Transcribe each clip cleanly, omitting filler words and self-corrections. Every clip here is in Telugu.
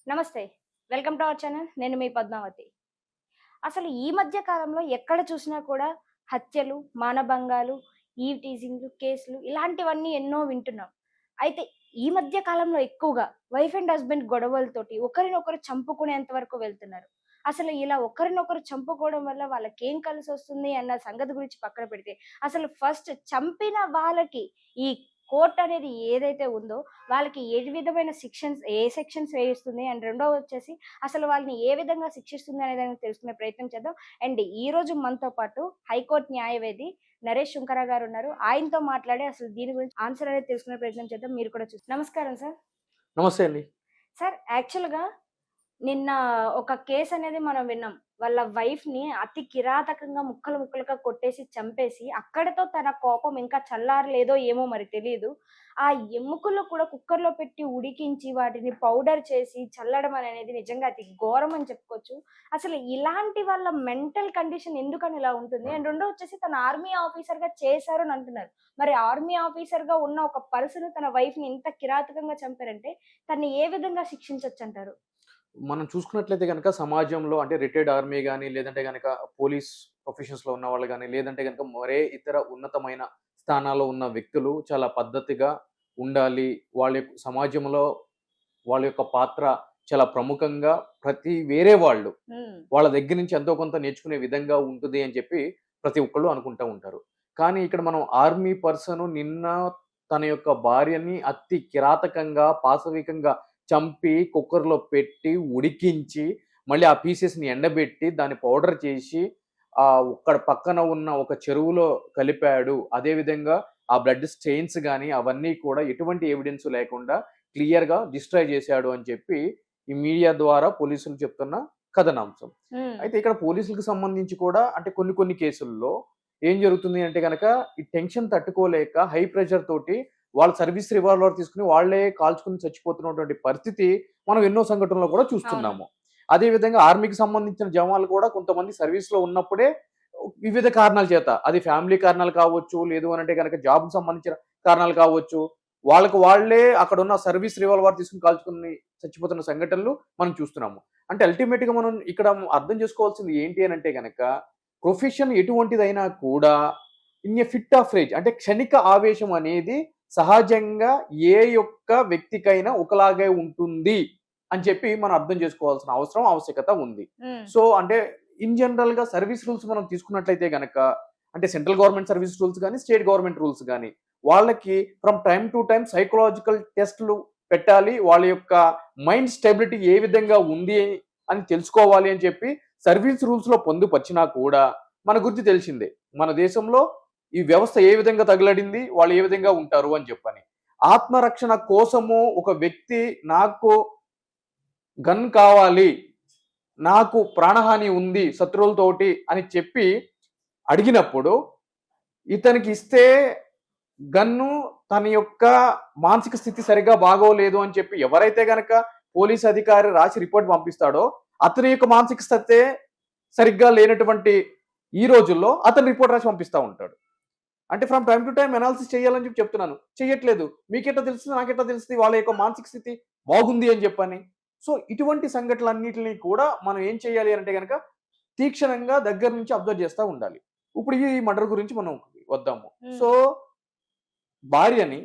నమస్తే. Welcome to our channel. నేను మీ పద్మావతి. అసలు ఈ మధ్య కాలంలో ఎక్కడ చూసినా కూడా హత్యలు, మానభంగాలు, ఈవ్ టీజింగ్‌లు, కేసులు ఇలాంటివన్నీ ఎన్నో వింటున్నాం. అయితే ఈ మధ్య కాలంలో ఎక్కువగా వైఫ్ అండ్ హస్బాండ్ గొడవలతోటి ఒకరినొకరు చంపుకునేంత వరకు వెళ్తున్నారు. అసలు ఇలా ఒకరినొకరు చంపుకోవడం వల్ల వాళ్ళకేం కలిసొస్తుంది అన్న సంగతి గురించి పక్కన పెడితే, అసలు ఫస్ట్ చంపిన వాళ్ళకి ఈ కోర్ట్ అనేది ఏదైతే ఉందో వాళ్ళకి ఏ విధమైన ఏ సెక్షన్స్ వేయిస్తుంది? అండ్ రెండోవొచ్చేసి అసలు వాళ్ళని ఏ విధంగా శిక్షిస్తుంది అనే దాన్ని తెలుసుకునే ప్రయత్నం చేద్దాం. అండ్ ఈరోజు మనతో పాటు హైకోర్టు న్యాయవాది నరేష్ శుంకర గారున్నారు. ఆయనతో మాట్లాడి అసలు దీని గురించి ఆన్సర్ అనేది తెలుసుకునే ప్రయత్నం చేద్దాం. మీరు కూడా నమస్కారం సార్. నమస్తే అండి. సార్ యాక్చువల్‌గా నిన్న ఒక కేసనేది మనం విన్నాం. వాళ్ళ వైఫ్‌ని అతి కిరాతకంగా ముక్కలు ముక్కలుగా కొట్టేసి, చంపేసి, అక్కడితో తన కోపం ఇంకా చల్లారలేదో ఏమో మరి తెలీదు. ఆ ఎముకలు కూడా కుక్కర్‌లో పెట్టి ఉడికించి, వాటిని పౌడర్ చేసి చల్లడం అనేది నిజంగా అతి ఘోరం అని చెప్పుకోవచ్చు. అసలు ఇలాంటి వాళ్ళ మెంటల్ కండిషన్ ఎందుకని ఇలా ఉంటుంది? అండ్ రెండోదొచ్చేసి తను ఆర్మీ ఆఫీసర్‌గా చేశారు అని అంటున్నారు. మరి ఆర్మీ ఆఫీసర్‌గా ఉన్న ఒక పర్సన్ తన వైఫ్‌ని ఇంత కిరాతకంగా చంపారంటే, తనని ఏ విధంగా శిక్షించొచ్చంటారు? మనం చూసుకున్నట్లయితే గనక సమాజంలో అంటే రిటైర్డ్ ఆర్మీ గాని, లేదంటే గనక పోలీస్ ప్రొఫెషన్స్‌లో ఉన్నవాళ్ళు గాని, లేదంటే గనక మరే ఇతర ఉన్నతమైన స్థానాల్లో ఉన్న వ్యక్తులు చాలా పద్ధతిగా ఉండాలి. వాళ్ళ యొక్క సమాజంలో వాళ్ళ యొక్క పాత్ర చాలా ప్రముఖంగా వేరే వాళ్ళు హ్మ్. వాళ్ళ దగ్గర నుంచి ఎంతో కొంత నేర్చుకునే విధంగా ఉంటది అని చెప్పి ప్రతి ఒక్కళ్ళు అనుకుంటా ఉంటారు. కానీ ఇక్కడ మనం ఆర్మీ పర్సన్ నిన్న తన యొక్క భార్యని అతి కిరాతకంగా, పాశవికంగా చంపి కుక్కర్‌లో పెట్టి, ఉడికించి, మళ్ళీ ఆ పీసెస్‌ని ఎండబెట్టి, దాన్ని పౌడర్ చేసి అక్కడ పక్కన ఉన్న ఒక చెరువులో కలిపాడు. అదే విధంగా ఆ బ్లడ్ స్టెయిన్స్ గాని అవన్నీ కూడా ఎటువంటి ఎవిడెన్స్ లేకుండా క్లియర్‌గా డిస్ట్రాయ్ చేశాడు అని చెప్పి ఈ మీడియా ద్వారా పోలీసులు చెప్తున్న కథనాంశం. హ్మ్. అయితే ఇక్కడ పోలీసులకు సంబంధించి కూడా అంటే కొన్ని కొన్ని కేసుల్లో ఏం జరుగుతుంది అంటే గనక ఈ టెన్షన్ తట్టుకోలేక హై ప్రెషర్ తోటి వాళ్ళ సర్వీస్ రివాల్వర్ తీసుకొని వాళ్ళే కాల్చుకొని చచ్చిపోతున్నటువంటి పరిస్థితి మనం ఎన్నో సంఘటనల్లో కూడా అవును. చూస్తున్నాము. అదే విధంగా ఆర్మీకి సంబంధించిన జవాన్లు కూడా కొంతమంది సర్వీస్‌లో ఉన్నప్పుడే వివిధ కారణాల చేత అది ఫ్యామిలీ కారణాలు కావచ్చు, లేదు అనంటే గనక జాబ్‌కి సంబంధించిన కారణాలు కావచ్చు. వాళ్ళకి వాళ్ళే అక్కడున్న సర్వీస్ రివాల్వర్ తీసుకొని కాల్చుకొని చచ్చిపోతున్న సంఘటనలు మనం చూస్తున్నాము. అంటే అల్టిమేట్‌గా మనం ఇక్కడ అర్థం చేసుకోవాల్సింది ఏంటి అనంటే గనక ప్రొఫెషన్ ఎటువంటిదైనా కూడా in a fit of rage అంటే క్షణిక ఆవేశం అనేది సహజంగా ఏ యొక్క వ్యక్తికైనా ఒకలాగే ఉంటుంది అని చెప్పి మనం అర్థం చేసుకోవాల్సిన అవసరం, ఆవశ్యకత ఉంది. హ్మ్. సో, అంటే ఇన్ జనరల్‌గా సర్వీస్ రూల్స్ మనం తీసుకున్నట్లయితే గనక అంటే సెంట్రల్ గవర్నమెంట్ సర్వీస్ రూల్స్ గాని, స్టేట్ గవర్నమెంట్ రూల్స్ గాని వాళ్ళకి from time to time psychological టెస్ట్‌లు పెట్టాలి. వాళ్ళ యొక్క మైండ్ స్టెబిలిటీ ఏ విధంగా ఉంది అని తెలుసుకోవాలి అని చెప్పి సర్వీస్ రూల్స్‌లో పొందుపరిచినా కూడా మన గురించి తెలిసిందే. మన దేశంలో ఈ వ్యవస్థ ఏ విధంగా తగలడింది, వాళ్ళు ఏ విధంగా ఉంటారు అని చెప్పని. ఆత్మరక్షణ కోసము ఒక వ్యక్తి నాకు గన్ కావాలి, నాకు ప్రాణహాని ఉంది శత్రువులతోటి అని చెప్పి అడిగినప్పుడు, ఇతనికి ఇస్తే గన్ను తన యొక్క మానసిక స్థితి సరిగ్గా బాగోలేదు అని చెప్పి ఎవరైతే గనక పోలీస్ అధికారి రాసి రిపోర్ట్ పంపిస్తాడో, అతని యొక్క మానసిక స్థితే సరిగ్గా లేనటువంటి ఈ రోజుల్లో అతను రిపోర్ట్ రాసి పంపిస్తా ఉంటాడు. అంటే from time to time analysis చేయాలని చెప్పి చెప్తున్నాను. చెయ్యట్లేదు. మీకెట్లా తెలుస్తది? నాకెట్లా తెలుస్తది? వాళ్ళ యొక్క మానసిక స్థితి బాగుంది అని చెప్పని. సో, ఇటువంటి సంఘటనలన్నిటిని కూడా మనం ఏం చేయాలి అనంటే గనక తీక్షణంగా దగ్గర నుంచి అబ్జర్వ్ చేస్తా ఉండాలి. ఇప్పుడు ఈ మర్డర్ గురించి మనం వద్దాము. హ్మ్. సో, భార్యని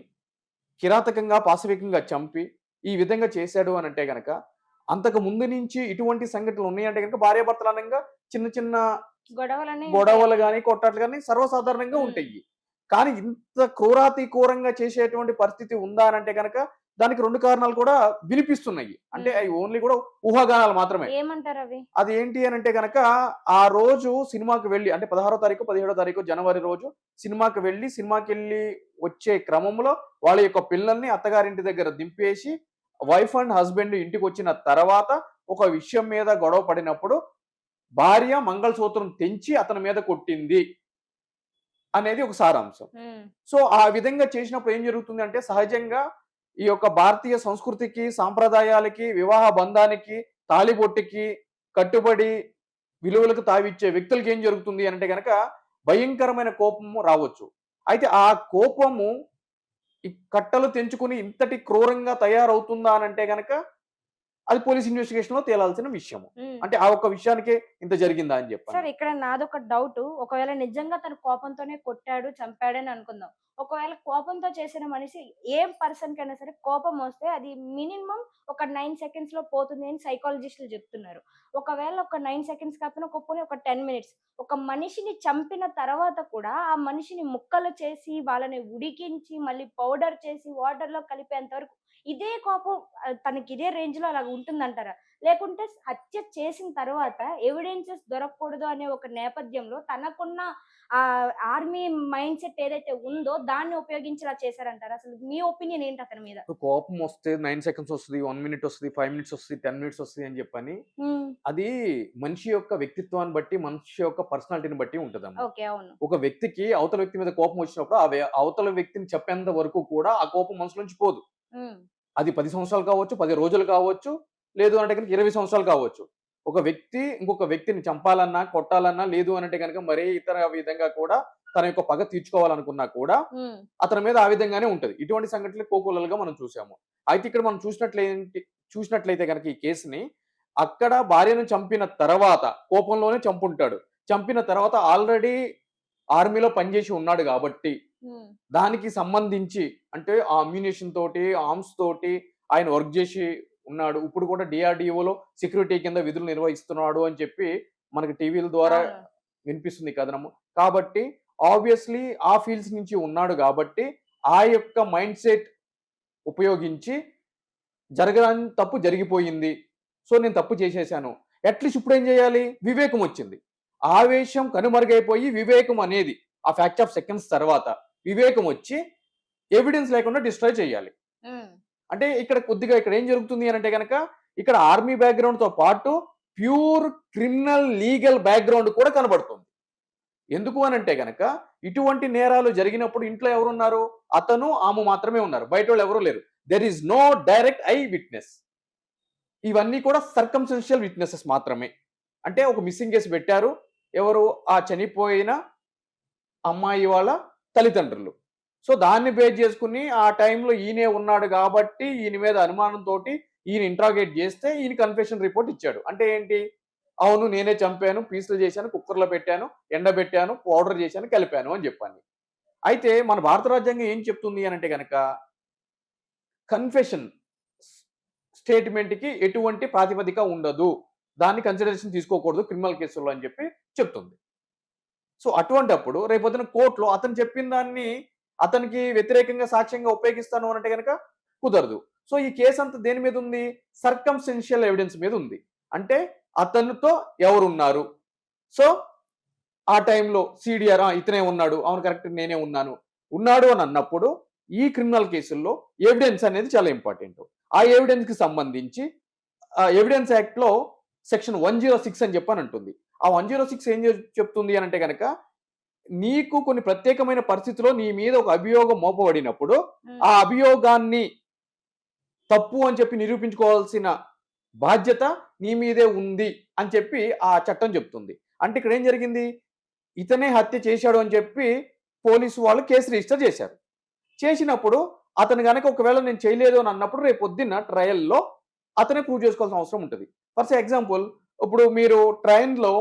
కిరాతకంగా, పాశవికంగా చంపి ఈ విధంగా చేశాడు అనంటే గనక అంతకు ముందు నుంచి ఇటువంటి సంఘటనలు ఉన్నాయంటే గనక భార్యాభర్తలు అనంగా చిన్న చిన్న గొడవలన్నీ గొడవలు ఉంటాయంటారు. గాని, కొట్టాట్లు గాని సర్వసాధారణంగా హ్మ్. ఉంటాయి. కానీ ఇంత క్రూరాతి క్రూరంగా చేసేటువంటి పరిస్థితి ఉందా అనంటే గనక దానికి 2 కారణాలు కూడా వినిపిస్తున్నాయి. అంటే హ్మ్. అయి ఓన్లీ కూడా ఊహాగానాలు మాత్రమే. ఏమంటారవి? అది ఏంటి అనంటే గనక ఆ రోజు సినిమాకి వెళ్లి అంటే 16 తారీఖు, 17 తారీఖు జనవరి రోజు సినిమాకెళ్లి వచ్చే క్రమంలో వాళ్ళ యొక్క పిల్లల్ని అత్తగారింటి దగ్గర దింపేసి వైఫ్ అండ్ హస్బెండ్ ఇంటికొచ్చిన తర్వాత ఒక విషయం మీద గొడవ పడినప్పుడు భార్య మంగళసూత్రం తెంచి అతని మీద కొట్టింది అనేది ఒక సారాంశం. హ్మ్. సో, ఆ విధంగా చేసినప్పుడు ఏం జరుగుతుందంటే సహజంగా ఈ యొక్క భారతీయ సంస్కృతికి, సాంప్రదాయాలకి, వివాహ బంధానికి, తాళిబొట్టుకి కట్టుబడి విలువలకు తావిచ్చే వ్యక్తులకి ఏం జరుగుతుంది అనంటే గనక భయంకరమైన కోపము రావచ్చు. అయితే ఆ కోపము ఈ కట్టలు తెంచుకొని ఇంతటి క్రూరంగా తయారవుతుందా అనంటే గనక అది పోలీస్ ఇన్వెస్టిగేషన్ లో తేలాల్సిన విషయము. ఉమ్. అంటే ఆ ఒక్క విషయానికే ఇంత జరిగిందా అని చెప్పాను. సార్ ఇక్కడ నాదొక డౌట్. ఒకవేళ నిజంగా తను కోపంతోనే కొట్టాడు, చంపాడని అనుకుందాం. ఒకవేళ కోపంతో చేసిన మనిషి పర్సన్‌కైనా సరే కోపం వస్తే అది మినిమమ్ ఒక 9 సెకండ్స్‌లో పోతుంది అని సైకాలజిస్టులు చెప్తున్నారు. ఒకవేళ ఒక 9 సెకండ్స్ కాకపోయినా పోనీ ఒక 10 మినిట్స్. ఒక మనిషిని చంపిన తర్వాత కూడా ఆ మనిషిని ముక్కలు చేసి, వాళ్ళని ఉడికించి, మళ్ళీ పౌడర్ చేసి, వాటర్‌లో కలిపేంత వరకు ఇదే కోపం తనకి ఇదే రేంజ్‌లో అలాగ ఉంటుందంటారా? లేకుంటే హత్య చేసిన తర్వాత ఎవిడెన్సెస్ దొరకకూడదు అనే ఒక నేపథ్యంలో తనకున్న ఆర్మీ మైండ్ సెట్ ఏదైతే ఉందో దాన్ని ఉపయోగించి ఇలా చేశారంటారా? అసలు మీ ఒపీనియన్ ఏంటి అతని మీద? ఇప్పుడు కోపం వస్తే 9 సెకండ్స్ వస్తది, 1 మినిట్ వస్తది, 5 మినిట్స్ వస్తది, 10 మినిట్స్ వస్తది అని చెప్పని హ్మ్. అది మనిషి యొక్క వ్యక్తిత్వాన్ని బట్టి, మనిషి యొక్క పర్సనాలిటీని బట్టి ఉంటదమ్మా. ఓకే. అవును. ఒక వ్యక్తికి అవతల వ్యక్తి మీద కోపం వచ్చినప్పుడు అవతల వ్యక్తిని చెప్పేంత వరకు కూడా ఆ కోపం మనసులోంచి పోదు. హ్మ్. అది 10 సంవత్సరాలు కావచ్చు, 10 రోజులు కావచ్చు, లేదు అంటే గనుక 20 సంవత్సరాలు కావచ్చు. ఒక వ్యక్తి ఇంకొక వ్యక్తిని చంపాలన్నా, కొట్టాలన్నా, లేదు అనంటే గనక మరే ఇతర విధంగా కూడా తన యొక్క పగ తీర్చుకోవాలనుకున్నా కూడా హ్మ్. అతని మీద ఆ విధంగానే ఉంటది. ఇటువంటి సంఘటనలు కోకొల్లలుగా మనం చూసాము. అయితే ఇక్కడ మనం చూసినట్లయితే గనక ఈ కేసుని అక్కడ భార్యను చంపిన తర్వాత కోపంలోనే చంపుంటాడు. చంపిన తర్వాత ఆల్రెడీ ఆర్మీలో పనిచేసి ఉన్నాడు గాబట్టి హ్మ్. దానికి సంబంధించి అంటే ఆ అమ్యునిషన్ తోటి, ఆర్మ్స్ తోటి ఆయన వర్క్ జేసి ఉన్నాడు. ఇప్పుడు కూడా డీఆర్‌డీఓలో సెక్యూరిటీ కింద విధులు నిర్వహిస్తున్నాడు అని చెప్పి మనకి టీవీల ద్వారా అవును. వినిపిస్తుంది ఈ కథనము. కాబట్టి ఆబ్వియస్‌లీ ఆ ఫీల్డ్స్ నుంచి ఉన్నాడు గాబట్టి, ఆ యొక్క మైండ్ సెట్ ఉపయోగించి జరగరాని తప్పు జరిగిపోయింది. సో, నేను తప్పు చేసేసాను. అట్‌లీస్ట్ ఇప్పుడేం జేయాలి? వివేకం వచ్చింది. ఆవేశం కనుమరుగైపోయి వివేకం అనేది ఆ ఫ్యాక్ట్ ఆఫ్ సెకండ్స్ తర్వాత వివేకం వచ్చి ఎవిడెన్స్ లేకుండా డిస్ట్రాయ్ చేయాలి. హ్మ్. అంటే ఇక్కడ కొద్దిగా ఇక్కడ ఏం జరుగుతుంది అనంటే గనక, ఇక్కడ ఆర్మీ బ్యాక్‌గ్రౌండ్‌తో పాటు ప్యూర్ క్రిమినల్ లీగల్ బ్యాక్‌గ్రౌండ్ కూడా కనబడుతుంది. ఎందుకు అనంటే గనక, ఇటువంటి నేరాలు జరిగినప్పుడు ఇంట్లో ఎవరున్నారు? అతను, ఆమె మాత్రమే ఉన్నారు. బయటోళ్ళు ఎవరు లేరు. There is no direct eyewitness. ఇవన్నీ కూడా సర్కమ్‌స్టెన్షియల్ విట్‌నెసెస్ మాత్రమే. అంటే ఒక మిస్సింగ్ కేస్ పెట్టారు. ఎవరు? ఆ చనిపోయిన అమ్మాయి వాళ్ళ తల్లిదండ్రులు. సో, దాన్ని బేస్ చేసుకొని ఆ టైంలో ఈయనే ఉన్నాడు గాబట్టి, ఈయన మీద అనుమానంతోటి ఈయన ఇంట్రాగేట్ జేస్తే ఈయన కన్ఫెషన్ రిపోర్ట్ ఇచ్చాడు. అంటే ఏంటి? అవును నేనే చంపాను, పీసులు చేశాను, కుక్కర్‌లో పెట్టాను, ఎండబెట్టాను, పౌడర్ చేశాను, కలిపాను అని జెప్పాను. అయితే మన భారత రాజ్యాంగం ఏం చెప్తుంది అనంటే గనక, కన్ఫెషన్ స్టేట్‌మెంట్‌కి ఎటువంటి ప్రాతిపదిక ఉండదు. దాన్ని కన్సిడరేషన్ తీసుకోకూడదు క్రిమినల్ కేసుల్లో అని చెప్పి చెప్తుంది. సో, అటువంటప్పుడు రేపొద్దున కోర్ట్‌లో అతను చెప్పిన దాన్ని అతనికి వ్యతిరేకంగా సాక్ష్యంగా ఉపయోగిస్తాను అనంటే గనక కుదరదు. సో, ఈ కేసంతా దేని మీదుంది? Circumstantial evidence మీదుంది. అంటే అతనితో ఎవరున్నారు? సో, ఆ టైంలో సీడీఆర్ ఇతనే ఉన్నాడు. అవును కరెక్ట్ నేనే ఉన్నాను. ఉన్నాడు అని అన్నప్పుడు ఈ క్రిమినల్ కేసుల్లో ఎవిడెన్స్ అనేది చాలా ఇంపార్టెంట్. ఆ ఎవిడెన్స్‌కి సంబంధించి ఎవిడెన్స్ యాక్ట్‌లో సెక్షన్ 106 అని చెప్పని అంటుంది. ఆ 106 ఏం చెప్తుంది అనంటే గనక నీకు కొన్ని ప్రత్యేకమైన పరిస్థితిలో నీ మీద ఒక అభియోగం మోపబడినప్పుడు, హ్మ్. ఆ అభియోగాన్ని తప్పు అని చెప్పి నిరూపించుకోవాల్సిన బాధ్యత నీ మీదే ఉంది అని చెప్పి ఆ చట్టం చెప్తుంది. అంటే ఇక్కడ ఏం జరిగింది? ఇతనే హత్య చేశాడు అని చెప్పి పోలీసు వాళ్ళు కేసు రిజిస్టర్ చేశారు. చేసినప్పుడు అతను గనక ఒకవేళ నేను చేయలేదు అని అన్నప్పుడు రేపొద్దున్న ట్రయల్‌లో అతనే ప్రూవ్ చేసుకోవాల్సిన అవసరం ఉంటది. ఫర్ ఎగ్జాంపుల్ ఇప్పుడు మీరు ట్రైన్‌లో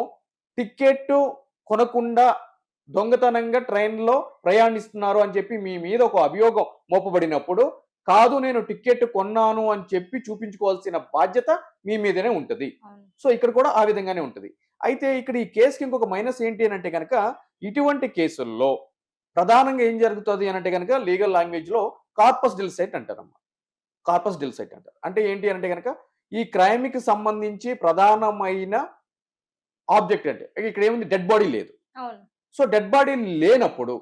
టికెట్టు కొనకుండా దొంగతనంగా ట్రైన్‌లో ప్రయాణిస్తున్నారు అని చెప్పి మీ మీద ఒక అభియోగం మోపబడినప్పుడు, కాదు నేను టికెట్ కొన్నాను అని చెప్పి చూపించుకోవాల్సిన బాధ్యత మీ మీదనే ఉంటది. అవును. సో, ఇక్కడ కూడా ఆ విధంగానే ఉంటది. అయితే ఇక్కడ ఈ కేస్‌కి ఇంకొక మైనస్ ఏంటి అనంటే గనక, ఇటువంటి కేసుల్లో ప్రధానంగా ఏం జరుగుతది అనంటే గనక లీగల్ లాంగ్వేజ్‌లో కార్పస్ డెలిసైట్ అంటారమ్మా. కార్పస్ డెలిసైట్ అంటారు. అంటే ఏంటి అనంటే గనక, ఈ క్రైమ్‌కి సంబంధించి ప్రధానమైన ఆబ్జెక్ట్ అంటే ఇక్కడ ఏముంది డెడ్ బాడీ లేదు. అవును. సో, డెడ్ బాడీ లేనప్పుడు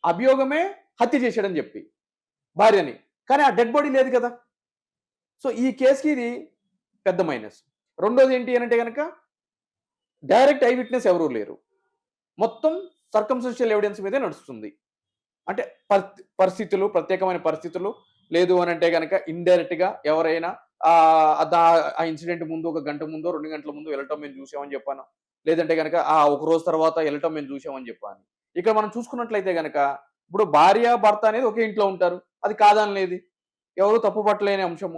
అభియోగమే హత్య చేశాడని చెప్పి భార్యని. కానీ ఆ డెడ్ బాడీ లేదు కదా! సో, ఈ కేస్‌కి ఇది పెద్ద మైనస్. రెండోది ఏంటి అనంటే గనక డైరెక్ట్ ఐ విట్‌నెస్ ఎవరు లేరు. మొత్తం సర్కమ్‌స్టెన్షియల్ ఎవిడెన్స్ మీదే నడుస్తుంది. అంటే పరిస్థితులు, ప్రత్యేకమైన పరిస్థితులు, లేదు అనంటే గనక ఇండైరెక్ట్‌గా ఎవరైనా ఆ ఇన్సిడెంట్ ముందు ఒక గంట ముందో, 2 గంటల ముందో వెళ్ళటం మేము చూసామని చెప్పాను. లేదంటే గనక ఒక రోజు తర్వాత ఎళ్ళటం మేము చూసామని చెప్పాను. ఇక్కడ మనం చూసుకున్నట్లయితే గనక ఇప్పుడు భార్య, భర్త అనేది ఒకే ఇంట్లో ఉంటారు. అది కాదనలేదు. ఎవరు తప్పు పట్టలేని అంశము.